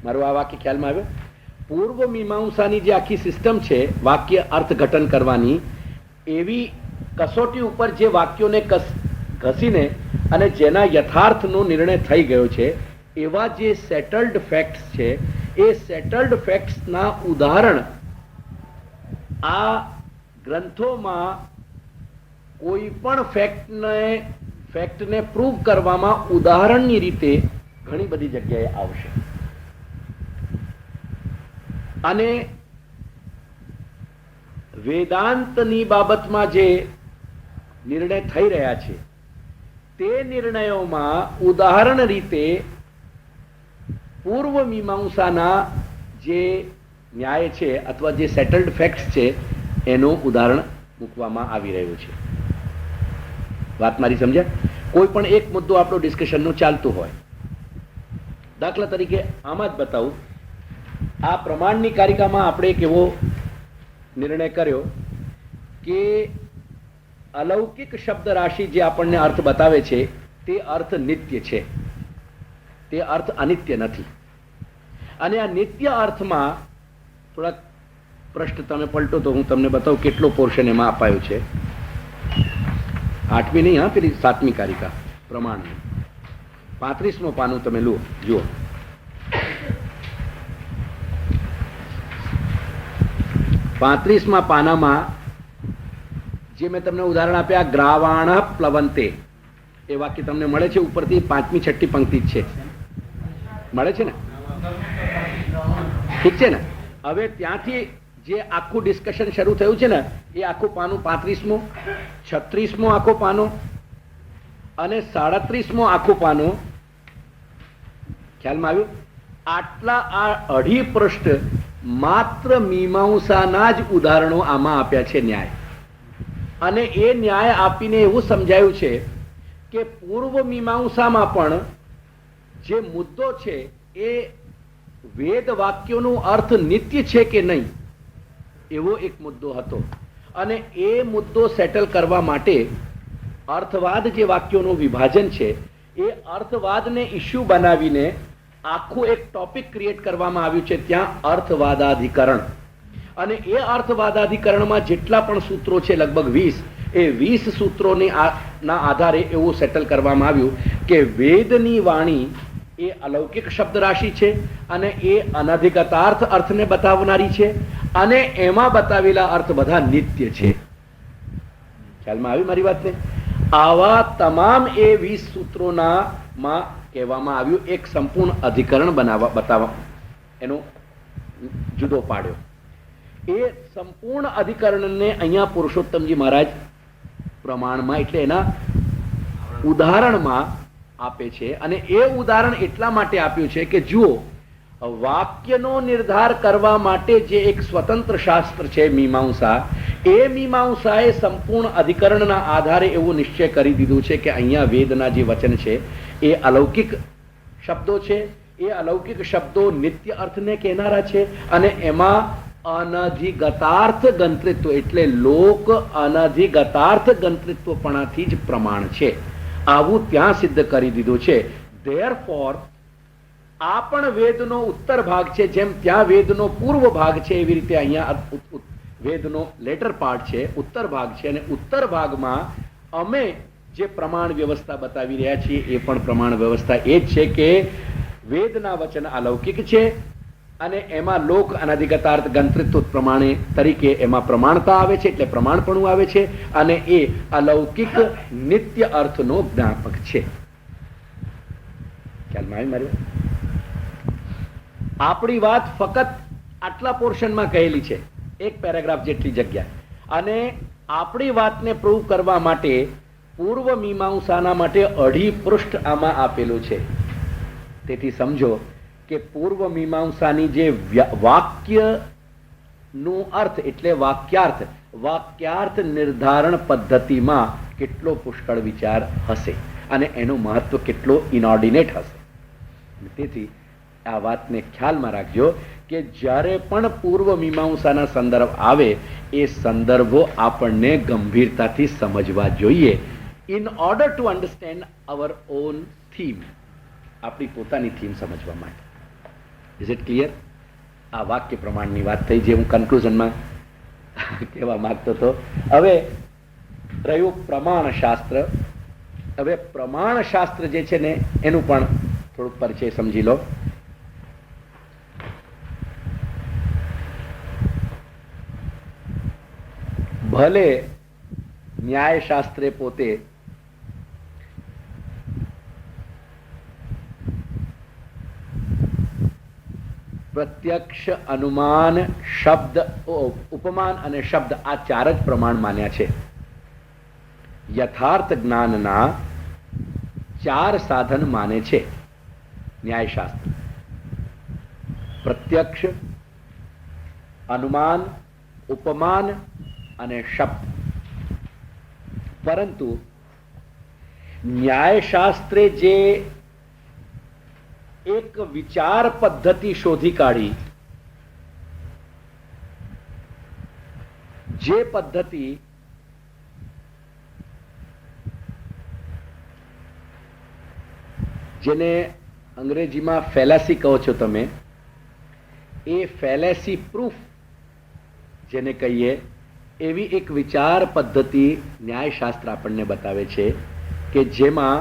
મારું આ વાક્ય ખ્યાલમાં આવ્યો? પૂર્વ મીમાંસાની જે આખી સિસ્ટમ છે વાક્ય અર્થઘટન કરવાની, એવી કસોટી ઉપર જે વાક્યોને ઘસીને અને જેના યથાર્થનો નિર્ણય થઈ ગયો છે, એવા જે સેટલડ ફેક્ટ્સ છે, એ સેટલડ ફેક્ટ્સના ઉદાહરણ આ ગ્રંથોમાં કોઈ પણ ફેક્ટને પ્રૂવ કરવામાં ઉદાહરણની રીતે ઘણી બધી જગ્યાએ આવશે. અને વેદાંતની બાબતમાં જે નિર્ણય થઈ રહ્યા છે તે નિર્ણયોમાં ઉદાહરણ રીતે પૂર્વ મીમાંસાના જે ન્યાય છે અથવા જે સેટલડ ફેક્ટ્સ છે એનું ઉદાહરણ મૂકવામાં આવી રહ્યું છે. વાત મારી સમજ્યા? કોઈ પણ એક મુદ્દો આપણો ડિસ્કશનનો ચાલતું હોય, દાખલા તરીકે આમાં જ બતાવું, આ પ્રમાણની કારિકામાં આપણે એક એવો નિર્ણય કર્યો કે અલૌકિક શબ્દ રાશિ જે આપણને અર્થ બતાવે છે તે અર્થ નિત્ય છે, તે અર્થ અનિત્ય નથી. અને આ નિત્ય અર્થમાં થોડાક પ્રશ્ન તમે પલટો તો હું તમને બતાવું કેટલો પોર્શન એમાં અપાયો છે. 8મી નહીં, હા, પેલી 7મી કારિકા પ્રમાણની 35મું પાનું તમે જુઓ. પાંત્રીસમાં પાનામાં જે મેં તમને ઉદાહરણ આપ્યા, ગ્રાવાણ પ્લવંતે, એ વાક્ય તમને મળે છે ઉપરથી 5મી 6ઠ્ઠી પંક્તિ છે, મળે છે ને? ઠીક છે ને? હવે ત્યાંથી જે આખું ડિસ્કશન શરૂ થયું છે ને એ આખું પાનું 35મું, 36મું આખું પાનું અને 37મું આખું પાનું. ખ્યાલમાં આવ્યું? આટલા આ અઢી પૃષ્ઠ માત્ર મીમાંસાના જ ઉદાહરણો આમાં આપ્યા છે ન્યાય. અને એ ન્યાય આપીને એવું સમજાયું છે કે પૂર્વ મીમાંસામાં પણ જે મુદ્દો છે એ વેદ વાક્યોનો અર્થ નિત્ય છે કે નહીં એવો એક મુદ્દો હતો. અને એ મુદ્દો સેટલ કરવા માટે અર્થવાદ જે વાક્યોનું વિભાજન છે એ અર્થવાદને ઇસ્યુ બનાવીને આખું એક ટોપિક ક્રિએટ કરવામાં આવ્યું છે, ત્યાં અર્થવાદાધિકરણ. અને એ અર્થવાદાધિકરણમાં જેટલા પણ સૂત્રો છે લગભગ 20, એ 20 સૂત્રોની ના આધારે એવું સેટલ કરવામાં આવ્યું કે વેદની વાણી એ અલૌકિક શબ્દ રાશિ છે અને એ અનધિગતાર્થ અર્થને બતાવનારી છે અને એમાં બતાવેલા અર્થ બધા નિત્ય છે. ખ્યાલમાં આવી મારી વાતને? આવા તમામ એ 20 સૂત્રોના માં કહેવામાં આવ્યું, એક સંપૂર્ણ અધિકરણ બતાવવા એનો જુદો પાડ્યો. એ સંપૂર્ણ અધિકરણને અહીંયા પુરુષોત્તમજી મહારાજ પ્રમાણમાં એટલે એના ઉદાહરણમાં આપે છે. અને એ ઉદાહરણ એટલા માટે આપ્યું છે કે જુઓ, વાક્યનો નિર્ધાર કરવા માટે જે એક સ્વતંત્ર શાસ્ત્ર છે મીમાંસા, એ મીમાંસાએ સંપૂર્ણ અધિકરણના આધારે એવું નિશ્ચય કરી દીધું છે કે અહીંયા વેદના જે વચન છે એ અલૌકિક શબ્દો છે. એ અલૌકિક શબ્દો નિત્ય અર્થને કહેનારા છે અને એમાં અનધિગતાર્થ ગંતૃત્વ એટલે લોક અનધિગતાર્થ ગંતૃત્વપણાથી જ પ્રમાણ છે, આવું ત્યાં સિદ્ધ કરી દીધું છે. ધેરફોર આ પણ વેદનો ઉત્તર ભાગ છે. જેમ ત્યાં વેદનો પૂર્વ ભાગ છે એવી રીતે અહીંયા વેદનો લેટર પાર્ટ છે, ઉત્તર ભાગ છે. અને ઉત્તર ભાગમાં અમે જે પ્રમાણ વ્યવસ્થા બતાવી રહ્યા છીએ એ પણ પ્રમાણ વ્યવસ્થા એ જ છે કે વેદના વચન અલૌકિક છે અને એમાં લોક અનધિગતાર્થ ગંતૃત્વ પ્રમાણે તરીકે એમાં પ્રમાણતા આવે છે, એટલે પ્રમાણપણું આવે છે અને એ અલૌકિક નિત્ય અર્થનો જ્ઞાપક છે. ખ્યાલમાં આવી મારી? આપણી વાત ફક્ત આટલા પોર્શનમાં કહેલી છે, એક પેરેગ્રાફ જેટલી જગ્યા, અને આપણી વાતને પ્રૂવ કરવા માટે પૂર્વ મીમાંસાના માટે 2.5 પૃષ્ઠ આમાં આપેલું છે. તેથી સમજો કે પૂર્વ મીમાંસાની જે વાક્યનું અર્થ એટલે વાક્યાર્થ નિર્ધારણ પદ્ધતિમાં કેટલો પુષ્કળ વિચાર હશે અને એનું મહત્વ કેટલો ઇનઓર્ડિનેટ હશે. તેથી આ વાતને ખ્યાલમાં રાખજો કે જ્યારે પણ પૂર્વ મીમાંસાના સંદર્ભ આવે એ સંદર્ભો આપણને ગંભીરતાથી સમજવા જોઈએ, in order to understand hour on theme, આપણી પોતાની થીમ સમજવા માટે. Is it clear? આ વાક્ય પ્રમાણની વાત થઈ જે હું કન્ક્લુઝનમાં કહેવા માંગતો હતો. હવે રહ્યું પ્રમાણ શાસ્ત્ર. હવે પ્રમાણ શાસ્ત્ર જે છે ને એનું પણ થોડુંક પરિચય સમજી લો. ભલે ન્યાયશાસ્ત્રે પોતે પ્રત્યક્ષ, અનુમાન, શબ્દ, ઉપમાન અને શબ્દ આ 4 જ પ્રમાણ માન્યા છે. યથાર્થ જ્ઞાનના 4 સાધન માને છે ન્યાયશાસ્ત્ર: પ્રત્યક્ષ, અનુમાન, ઉપમાન અને શબ્દ. પરંતુ ન્યાયશાસ્ત્રે જે એક વિચાર પદ્ધતિ શોધી કાઢી, જે પદ્ધતિ જેને અંગ્રેજીમાં ફેલાસી કહો છો તમે, એ ફેલાસી પ્રૂફ જેને કહીએ એવી એક વિચાર પદ્ધતિ ન્યાયશાસ્ત્ર આપણને બતાવે છે કે જેમાં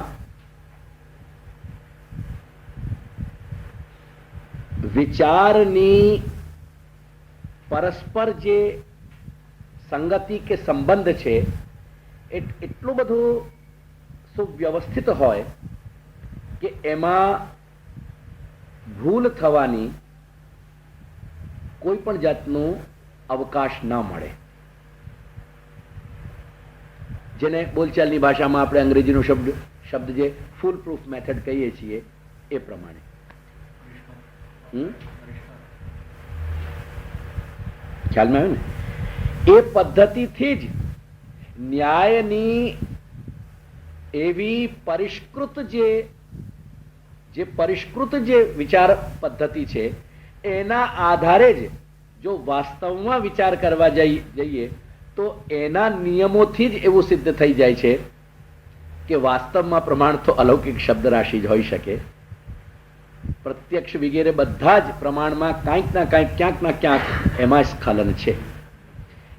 વિચારની પરસ્પર જે સંગતિ કે સંબંધ છે એટલું બધું સુવ્યવસ્થિત હોય કે એમાં ભૂલ થવાની કોઈ પણ જાતનું અવકાશ ન મળે. જેને બોલચાલની ભાષામાં આપણે અંગ્રેજીનો શબ્દ જે ફૂલ પ્રૂફ મેથડ કહીએ છીએ એ પ્રમાણે. ખ્યાલમાં આવ્યું ને? એ પદ્ધતિથી જ ન્યાયની એવી પરિષ્કૃત જે વિચાર પદ્ધતિ છે એના આધારે જ જો વાસ્તવમાં વિચાર કરવા જઈએ તો એના નિયમોથી જ એવું સિદ્ધ થઈ જાય છે કે વાસ્તવમાં પ્રમાણ તો અલૌકિક શબ્દ રાશિ જ હોઈ શકે. પ્રત્યક્ષ વગેરે બધા જ પ્રમાણમાં ક્યાંક ના ક્યાંક એમાં સ્ખલન છે.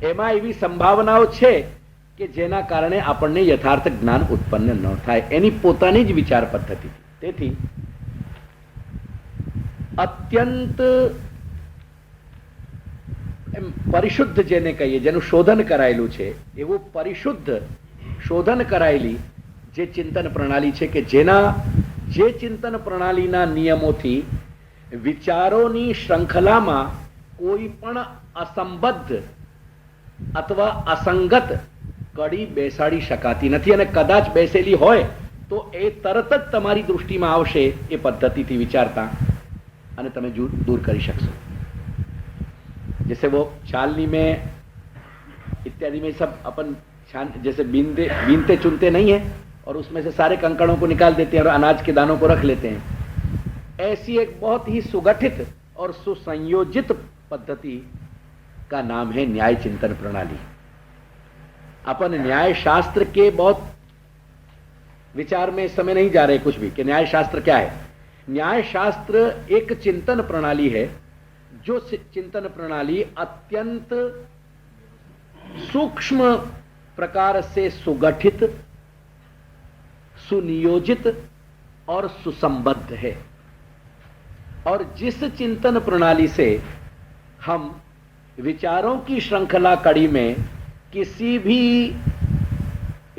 એમાં એવી સંભાવનાઓ છે કે જેના કારણે આપણને યથાર્થ જ્ઞાન ઉત્પન્ન ન થાય, એની પોતાની જ વિચાર પદ્ધતિ. તેથી અત્યંત એમ પરિશુદ્ધ જેને કહીએ, જેનું શોધન કરાયેલું છે, એવું પરિશુદ્ધ શોધન કરાયેલી જે ચિંતન પ્રણાલી છે કે જે ચિંતન પ્રણાલીના નિયમોથી વિચારોની શૃંખલામાં કોઈ પણ અસંબદ્ધ અથવા અસંગત કડી બેસાડી શકાતી નથી, અને કદાચ બેસેલી હોય તો એ તરત જ તમારી દૃષ્ટિમાં આવશે એ પદ્ધતિથી વિચારતા, અને તમે दूर કરી શકશો. जैसे वो छालनी में इत्यादि में सब अपन जैसे बीनते चुनते नहीं है और उसमें से सारे कंकड़ों को निकाल देते हैं और अनाज के दानों को रख लेते हैं, ऐसी एक बहुत ही सुगठित और सुसंयोजित पद्धति का नाम है न्याय चिंतन प्रणाली. अपन न्याय शास्त्र के बहुत विचार में इस समय नहीं जा रहे कुछ भी कि न्याय शास्त्र क्या है. न्याय शास्त्र एक चिंतन प्रणाली है, जो चिंतन प्रणाली अत्यंत सूक्ष्म प्रकार से सुगठित, सुनियोजित और सुसंबद्ध है. और जिस चिंतन प्रणाली से हम विचारों की श्रृंखला कड़ी में किसी भी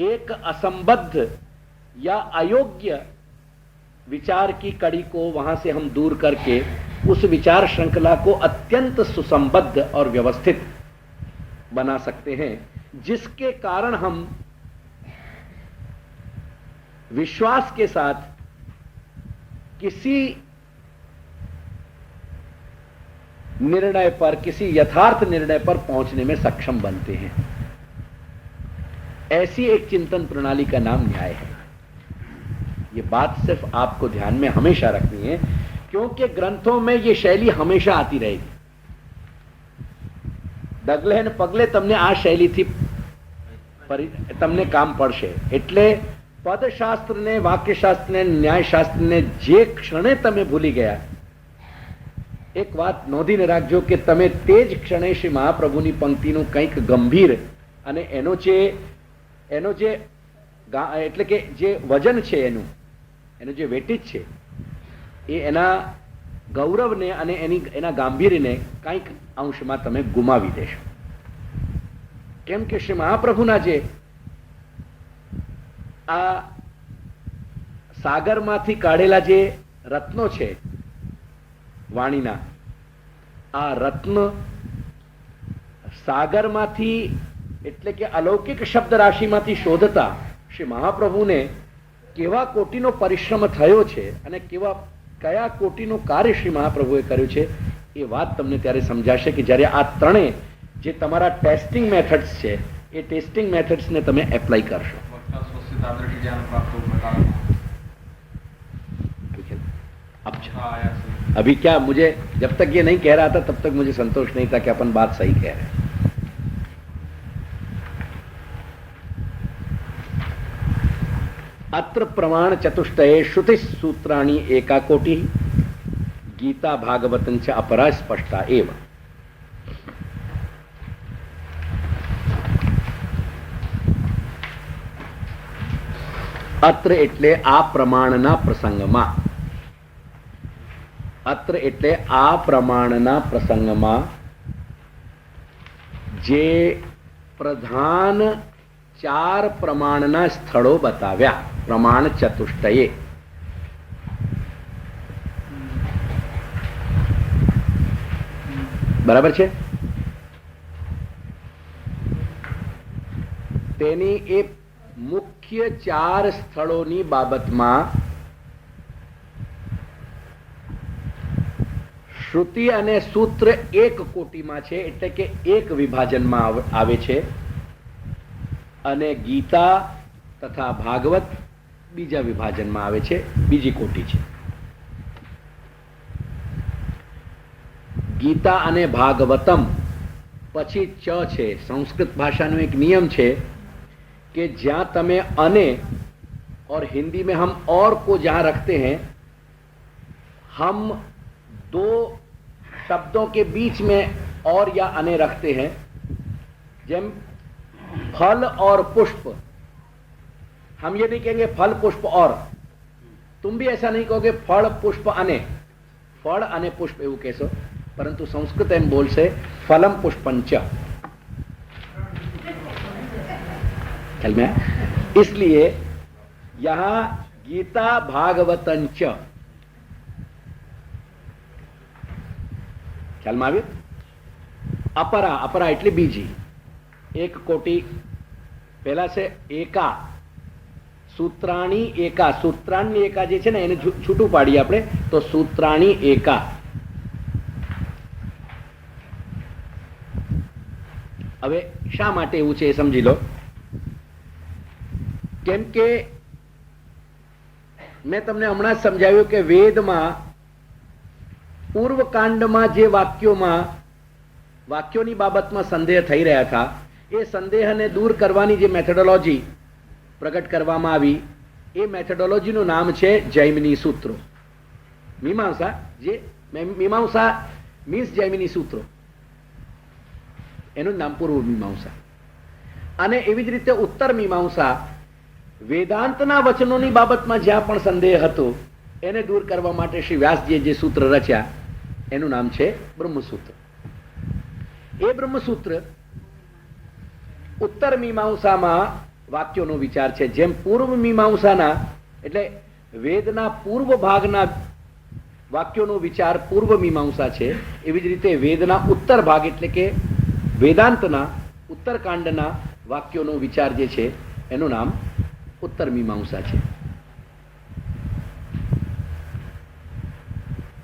एक असंबद्ध या अयोग्य विचार की कड़ी को वहां से हम दूर करके उस विचार श्रृंखला को अत्यंत सुसंबद्ध और व्यवस्थित बना सकते हैं, जिसके कारण हम विश्वास के साथ किसी निर्णय पर, किसी यथार्थ निर्णय पर पहुंचने में सक्षम बनते हैं. ऐसी एक चिंतन प्रणाली का नाम न्याय है. ये बात सिर्फ आपको ध्यान में हमेशा रखनी है, क्योंकि ग्रंथों में ये शैली हमेशा आती रहेगी. ડગલે ને પગલે તમને આ શૈલીથી તમને કામ પડશે. એટલે પદશાસ્ત્રને, વાક્યશાસ્ત્રને, ન્યાયશાસ્ત્રને જે ક્ષણે તમે ભૂલી ગયા, એક વાત નોંધીને રાખજો કે તમે તે જ ક્ષણે શ્રી મહાપ્રભુની પંક્તિનું કંઈક ગંભીર અને એનો જે એટલે કે જે વજન છે, એનો જે વેટેજ છે, એ એના ગૌરવને અને એના ગાંભીર્યને કંઈક અંશમાં તમે ગુમાવી દેશો. કેમ કે શ્રી મહાપ્રભુના જે આ સાગરમાંથી કાઢેલા જે રત્નો છે વાણીના, આ રત્ન સાગરમાંથી એટલે કે અલૌકિક શબ્દ રાશિમાંથી શોધતા શ્રી મહાપ્રભુને કેવા કોટીનો પરિશ્રમ થયો છે અને કયા કોટીનું કાર્ય શ્રી મહાપ્રભુએ કર્યું છે, એ વાત તમને ત્યારે સમજાશે કે જ્યારે આ ત્રણે જે તમારા ટેસ્ટિંગ મેથડ્સ છે, એ ટેસ્ટિંગ મેથડ્સને તમે એપ્લાય કરશો. अभी क्या, मुझे जब तक ये नहीं कह रहा था तब तक मुझे संतोष नहीं था कि अपन बात सही कह रहे हैं. अत्र प्रमाण चतुष्टये श्रुति सूत्राणि एका कोटि, गीता भागवतं च अपरा स्पष्टा एव. अत्र એટલે આ પ્રમાણના પ્રસંગમાં, અત્ર એટલે આ પ્રમાણના પ્રસંગમાં જે પ્રધાન 4 પ્રમાણના સ્થળો બતાવ્યા, પ્રમાણ ચતુષ્ટયે. બરાબર છે? તેની એ મુખ્ય 4 સ્થળોની બાબતમાં શ્રુતિ અને સૂત્ર એક કોટીમાં છે, એટલે કે એક વિભાજનમાં આવે છે, અને ગીતા તથા ભાગવત બીજા વિભાજનમાં આવે છે, બીજી કોટી છે. ગીતા અને ભાગવતમ પછી ચ છે. સંસ્કૃત ભાષાનો એક નિયમ છે कि जहां तमे अने, और हिंदी में हम और को जहां रखते हैं, हम 2 शब्दों के बीच में और या अने रखते हैं. जेम फल और पुष्प, हम ये नहीं कहेंगे फल पुष्प और, तुम भी ऐसा नहीं कहोगे फल पुष्प अने, फल अने पुष्प એવું કહેશો, પરંતુ સંસ્કૃત એમ બોલશે ફલમ પુષ્પંચ. ख्याल में आया? इसलिए यहां गीता भागवतंच, ખ્યાલમાં આવ્યું? અપરા, અપરા એટલે બીજી, એક કોટી પહેલા છે એકા, સૂત્રાણી એકા, સૂત્રાણી એકા જે છે ને એને છૂટું પાડીએ આપણે તો સૂત્રાણી એકા. હવે શા માટે એવું છે એ સમજી લો. કેમ કે મેં તમને હમણાં જ સમજાવ્યું કે વેદમાં પૂર્વ કાંડમાં જે વાક્યોની બાબતમાં સંદેહ થઈ રહ્યા હતા, એ સંદેહને દૂર કરવાની જે મેથોડોલોજી પ્રગટ કરવામાં આવી, એ મેથોડોલોજીનું નામ છે જૈમિની સૂત્રો. મીમાંસા, જે મીમાંસા મીન્સ જૈમિની સૂત્રો, એનું નામ પૂર્વ મીમાંસા. અને એવી જ રીતે ઉત્તર મીમાંસા વેદાંતના વચનોની બાબતમાં જ્યાં પણ સંદેહ હતો એને દૂર કરવા માટે શ્રી વ્યાસજીએ જે સૂત્ર રચ્યા એનું નામ છે બ્રહ્મસૂત્ર. એ બ્રહ્મસૂત્ર ઉત્તર મીમાંસામાં વાક્યોનો વિચાર છે, જેમ પૂર્વ મીમાંસાના એટલે વેદના પૂર્વ ભાગના વાક્યોનો વિચાર પૂર્વ મીમાંસા છે, એવી જ રીતે વેદના ઉત્તર ભાગ એટલે કે વેદાંતના ઉત્તરકાંડના વાક્યોનો વિચાર જે છે એનું નામ ઉત્તર મીમાંસા છે.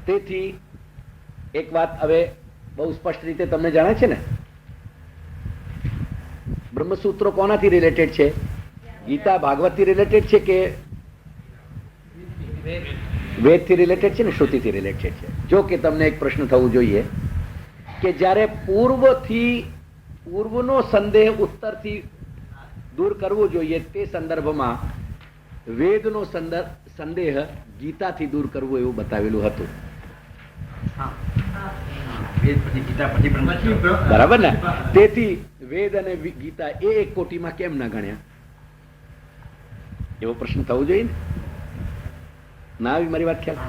તેથી એક વાત હવે બહુ સ્પષ્ટ રીતે તમને જણાય છે ને, બ્રહ્મસૂત્રો કોનાથી રિલેટેડ છે? ગીતા ભાગવતથી રિલેટેડ છે કે વેદથી રિલેટેડ છે ને શ્રુતિથી રિલેટેડ છે? જો કે તમને એક પ્રશ્ન થવું જોઈએ કે જ્યારે પૂર્વનો સંદેહ ઉત્તરથી દૂર કરવો જોઈએ તે સંદર્ભમાં વેદનો સંદેહ ગીતાથી દૂર કરવો એવું બતાવેલું હતું. બરાબર ને? તેથી વેદ અને ગીતા એ એક કોટીમાં કેમ ના ગણ્યા? એવો પ્રશ્ન થવો જોઈએ ને? ના આવી મારી વાત ખ્યાલ?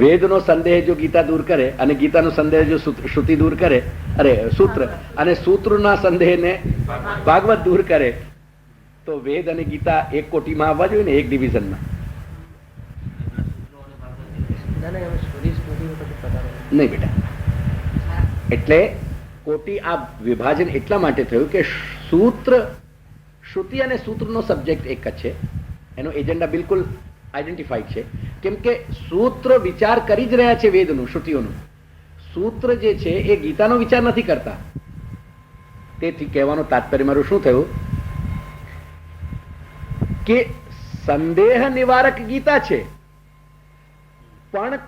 વેદનો સંદેહ જો ગીતા દૂર કરે અને ગીતાનો સંદેહ જો શ્રુતિ દૂર કરે, અરે સૂત્ર, અને સૂત્રના સંદેહને ભાગવત દૂર કરે, તો વેદ અને ગીતા એક કોટીમાં આવવા જોઈએ ને, એક ડિવિઝનમાં? નહીં બેટા. એટલે કોટી આ વિભાજન એટલા માટે થયું કે સૂત્ર, શ્રુતિ અને સૂત્રનો સબ્જેક્ટ એક જ છે, એનો એજન્ડા બિલકુલ આઈડેન્ટિફાઈડ છે. કેમ કે સૂત્ર વિચાર કરી જ રહ્યા છે વેદનું, શ્રુતિઓનું. સૂત્ર જે છે એ ગીતાનો વિચાર નથી કરતા. તેથી કહેવાનો તાત્પર્ય મારું શું થયું કે સંદેહ નિવારક ગીતા છે, પણ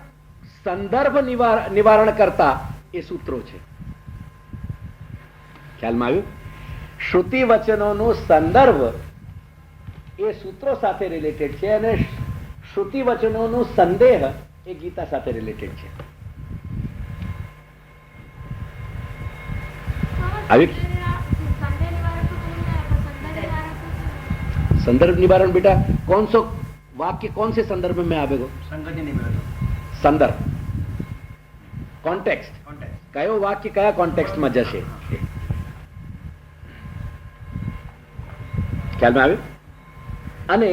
સંદર્ભ નિવારણ કરતા એ સૂત્રો છે. ખ્યાલમાં આવ્યું? શ્રુતિ વચનોનો સંદર્ભ એ સૂત્રો સાથે રિલેટેડ છે અને શ્રુતિ વચનોનો સંદેહ એ ગીતા સાથે રિલેટેડ છે. संदर्भ निवारण बेटा कौन सो वाक्य कौन से संदर्भ में आवेगो? संदर्भ, कॉन्टेक्स्ट. कयो वाक्य कया कॉन्टेक्स्ट में जशे? ख्याल में आवे? अने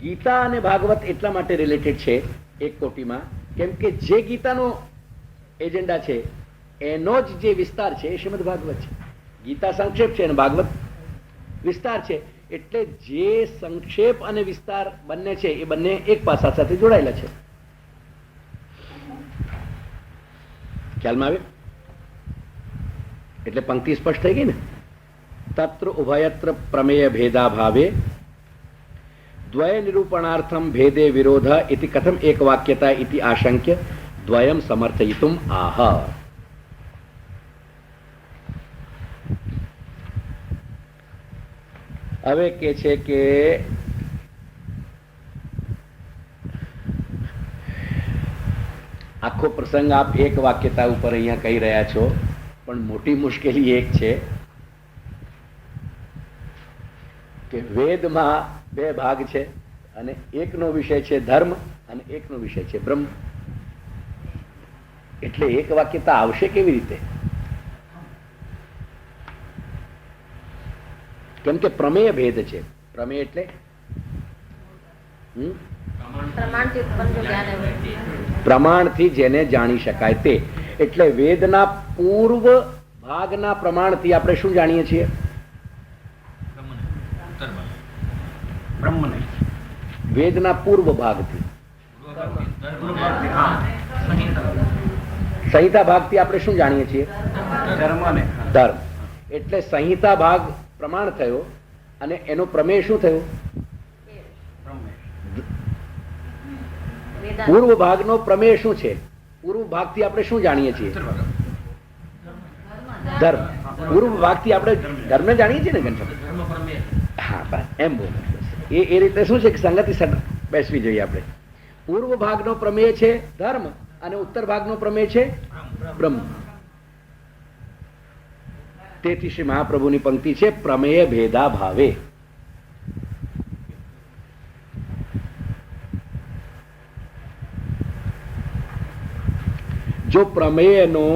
गीता अने भागवत एटला माटे रिलेटेड छे एक कोटीमां केम के जे गीतानो एजेंडा छे एनो ज जे विस्तार छे श्रीमद भागवत छे. गीता संक्षेप छे अने भागवत विस्तार छे, એટલે જે સંક્ષેપ અને વિસ્તાર બંને છે એ બંને એક પાસા સાથે જોડાયેલા છે. ખ્યાલમાં આવે? એટલે પંક્તિ સ્પષ્ટ થઈ ગઈ ને? તત્ર ઉભયત્ર પ્રમેય ભેદા ભાવે દ્વય નિરૂપણાર્થમ ભેદે વિરોધ इति कथम एक वाक्यता इति आशंक्य द्वयम समर्थयितुम आह. હવે કે છે કે આખો પ્રસંગ આપ એક વાક્યતા ઉપર અહીંયા કહી રહ્યા છો, પણ મોટી મુશ્કેલી એક છે કે વેદમાં બે ભાગ છે અને એકનો વિષય છે ધર્મ અને એકનો વિષય છે બ્રહ્મ. એટલે એક વાક્યતા આવશે કેવી રીતે? કેમ કે પ્રમેય ભેદ છે. પ્રમેય એટલે પ્રમાણથી ઉત્પન્ન જો જ્ઞાન આવે. પ્રમાણથી જેને જાણી શકાય તે. એટલે વેદના પૂર્વ ભાગના પ્રમાણથી આપણે શું જાણીએ છીએ? વેદના પૂર્વ ભાગથી, સંહિતા ભાગથી આપણે શું જાણીએ છીએ? ધર્મ. એટલે સંહિતા ભાગ પ્રમાણ થયો અને એનો પ્રમેય શું થયો? પૂર્વ ભાગનો પ્રમેય શું છે? પૂર્વ ભાગથી આપણે શું જાણીએ છીએ? ધર્મ. પૂર્વ ભાગથી આપણે ધર્મ જાણીએ છીએ ને ગણપત? હા, બસ એમ બોલો. એ રીતે શું છે કે સંગતિ બેસવી જોઈએ આપણે. પૂર્વ ભાગનો પ્રમેય છે ધર્મ અને ઉત્તર ભાગનો પ્રમેય છે બ્રહ્મ. તેથી શ્રી મહાપ્રભુની પંક્તિ છે પ્રમેય ભેદા ભાવે. જો પ્રમેયનો